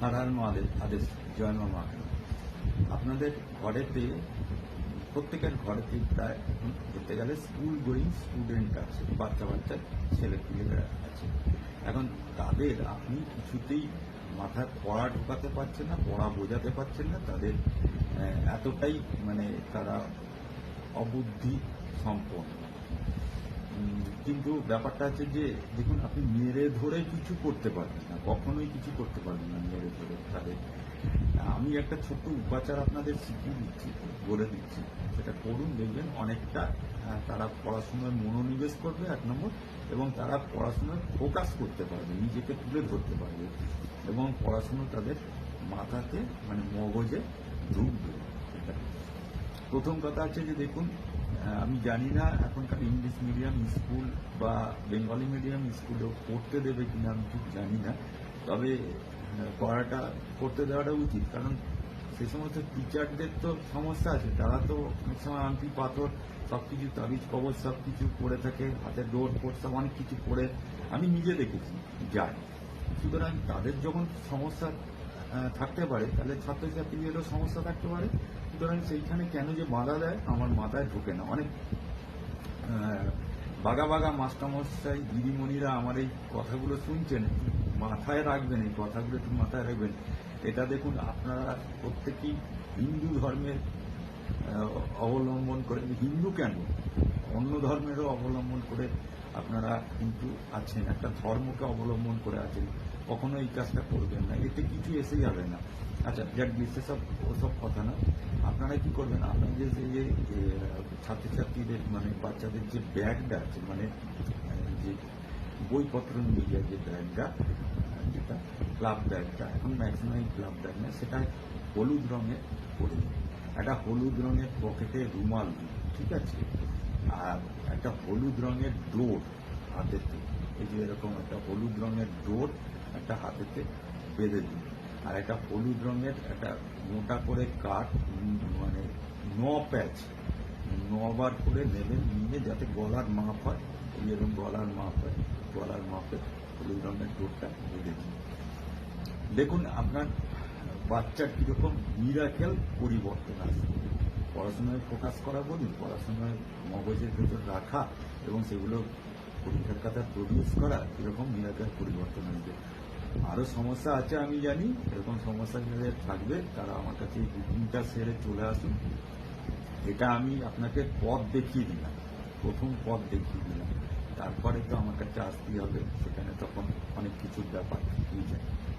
নারায়ণ আদেশ আদেশ জয়মা মা। আপনাদের ঘরেতে প্রত্যেকের ঘরেতে প্রায় ধরতে গেলে স্কুল গোয়িং স্টুডেন্ট আছে, বাচ্চা বাচ্চা ছেলেপিলেরা আছে। এখন তাদের আপনি কিছুতেই মাথায় পড়া ঢোকাতে পারছেন না, পড়া বোঝাতে পারছেন না। তাদের এতটাই মানে তারা অবুদ্ধি সম্পন্ন। কিন্তু ব্যাপারটা আছে যে দেখুন, আপনি মেরে ধরে কিছু করতে পারবেন না, কখনোই কিছু করতে পারবেন না মেরে ধরে তাদের। আমি একটা ছোট্ট উপাচার আপনাদের শিখিয়ে দিচ্ছি, বলে দিচ্ছি, সেটা করুন, দেখবেন অনেকটা তারা পড়াশোনায় মনোনিবেশ করবে এক নম্বর, এবং তারা পড়াশোনায় ফোকাস করতে পারবে, নিজেকে তুলে ধরতে পারবে, এবং পড়াশুনো তাদের মাথাতে মানে মগজে ঢুকবে। প্রথম কথা আছে যে দেখুন, আমি জানি না এখনকার ইংলিশ মিডিয়াম স্কুল বা বেঙ্গলি মিডিয়াম স্কুলেও পড়তে দেবে কিনা, আমি ঠিক জানি না। তবে পড়াটা করতে দেওয়াটা উচিত, কারণ সে সমস্ত টিচারদের তো সমস্যা আছে। তারা তো অনেক সময় আংটি পাথর সব কিছু, তাবিজ কবজ সব কিছু পড়ে থাকে, হাতে ডোর ফোট সব অনেক কিছু পড়ে আমি নিজে দেখেছি যায়। সুতরাং তাদের যখন সমস্যা থাকতে পারে, তাহলে ছাত্রছাত্রীদেরও সমস্যা থাকতে পারে। সুতরাং সেইখানে কেন যে বাধা দেয় আমার মাথায় ঢোকে না। অনেক বাগা বাগা মাস্টারমশাই দিদিমণিরা আমার এই কথাগুলো শুনছেন, মাথায় রাখবেন, এই কথাগুলো একটু মাথায় রাখবেন। এটা দেখুন, আপনারা প্রত্যেকেই হিন্দু ধর্মের অবলম্বন করে, হিন্দু কেন অন্য ধর্মেরও অবলম্বন করে আপনারা কিন্তু আছেন, একটা ধর্মকে অবলম্বন করে আছেন। কখনো এই কাজটা করবেন না, এতে কিছু এসে যাবে না। আচ্ছা, যাক সেসব ওসব কথা না। আপনারা কি করবেন, আপনাদের যে ছাত্রছাত্রীদের মানে বাচ্চাদের যে ব্যাগটা আছে, মানে যে বইপত্র নিয়ে যায় যে ব্যাগটা, যেটা ক্লাব ব্যাগটা, এখন ম্যাক্সিমাম ক্লাব ব্যাগ না, সেটা হলুদ রঙের করে দিন। একটা হলুদ রঙের পকেটে রুমাল দিন, ঠিক আছে? আর একটা হলুদ রঙের ডোর হাতেতে, এই যে এরকম একটা হলুদ রঙের ডোর একটা হাতেতে বেঁধে দিন। আর একটা হলুদ রঙের একটা মোটা করে কাঠ, মানে 9 প্যাচ 9 বার করে নেবেন, নিয়ে যাতে গলার মাপ হয়, এরকম গলার মাপ হয়, গলার মাপে হলুদ রঙের ডোরটা বেঁধে দিন। দেখুন আপনার বাচ্চার কিরকম মিরাকেল পরিবর্তন আসবে। পড়াশোনায় ফোকাস করা বলুন, পড়াশোনায় মগজের ভেতর রাখা এবং সেগুলো পরীক্ষার খাতা প্রডিউস করা, এরকম মিরাকেল পরিবর্তন আসবে। আরও সমস্যা আছে আমি জানি, এরকম সমস্যা যাদের থাকবে তারা আমার কাছে এই বুকিংটা সেরে চলে আসুন। এটা আমি আপনাকে পথ দেখিয়ে দিলাম, প্রথম পথ দেখিয়ে দিলাম, তারপরে তো আমার কাছে আসতেই হবে, সেখানে তখন অনেক কিছুর ব্যাপার থেকেই যায়।